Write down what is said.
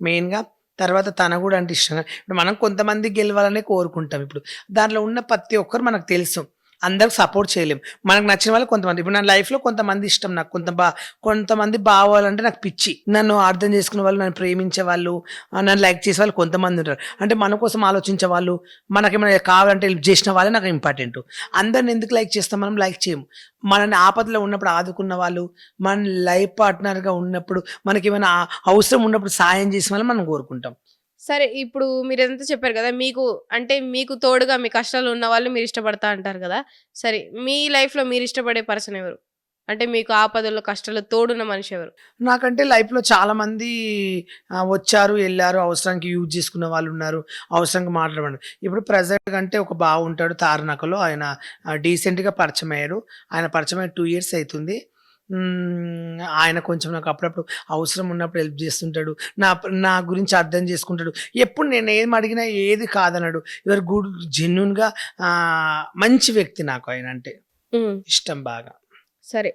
మెయిన్‌గా. తర్వాత తన గూడా అంటే ఇష్టంగా ఇప్పుడు మనం కొంతమంది గెలవాలనే కోరుకుంటాం ఇప్పుడు. దాంట్లో ఉన్న ప్రతి ఒక్కరు మనకు తెలుసు. అందరికి సపోర్ట్ చేయలేం. మనకు నచ్చిన వాళ్ళు కొంతమంది. ఇప్పుడు నా లైఫ్‌లో కొంతమంది ఇష్టం నాకు. కొంతమంది బావాలంటే నాకు పిచ్చి. నన్ను అర్థం చేసుకునే వాళ్ళు, నన్ను ప్రేమించే వాళ్ళు, నన్ను లైక్ చేసేవాళ్ళు కొంతమందుంటారు. అంటే మన కోసం ఆలోచించే వాళ్ళు, మనకేమైనా కావాలంటే హెల్ప్ జేసిన వాళ్ళే నాకు ఇంపార్టెంటు. అందరిని ఎందుకు లైక్ చేస్తాం మనం? లైక్ చేయము. మనల్ని ఆపదలో ఉన్నప్పుడు ఆదుకున్న వాళ్ళు, మన లైఫ్ పార్ట్నర్‌గా ఉన్నప్పుడు, మనకేమైనా అవసరం ఉన్నప్పుడు సాయం చేసిన వాళ్ళని మనం కోరుకుంటాం. సరే ఇప్పుడు మీరంతా చెప్పారు గదా! మీకు తోడుగా మీ కష్టాల్లో ఉన్న వాళ్ళని మీరిష్టపడతా అంటారు గదా! సరే మీ లైఫ్‌లో మీరిష్టపడే పర్సన్ ఎవరు? అంటే మీకు ఆపదల్లో, కష్టాల్లో తోడున్న మనిషెవరు? నాకంటే లైఫ్‌లో చాలామంది వచ్చారు, ఎళ్లారు. అవసరానికి యూజ్ చేసుకున్న వాళ్ళున్నారు. అవసరానికి మాట్లాడమని. ఇప్పుడు ప్రెజెంట్‌గా అంటే ఒక బావుంటాడు తార్నాకలో. ఆయన డీసెంట్‌గా పరిచయమయ్యారు. ఆయన పరిచయమై 2 ఇయర్స్ అయితుంది. ఆయన కొంచెం నాకు అప్పుడప్పుడు అవసరం ఉన్నప్పుడు హెల్ప్ చేస్తుంటాడు. నా నా గురించి అర్థం చేసుకుంటాడు. ఎప్పుడు నేనేం అడిగినా ఏది కాదనడు. యూఆర్ గుడ్ జెన్యూన్‌గా మంచి వ్యక్తి నాకు ఆయనంటే. హ్మ్. ఇష్టం బాగా. సరే.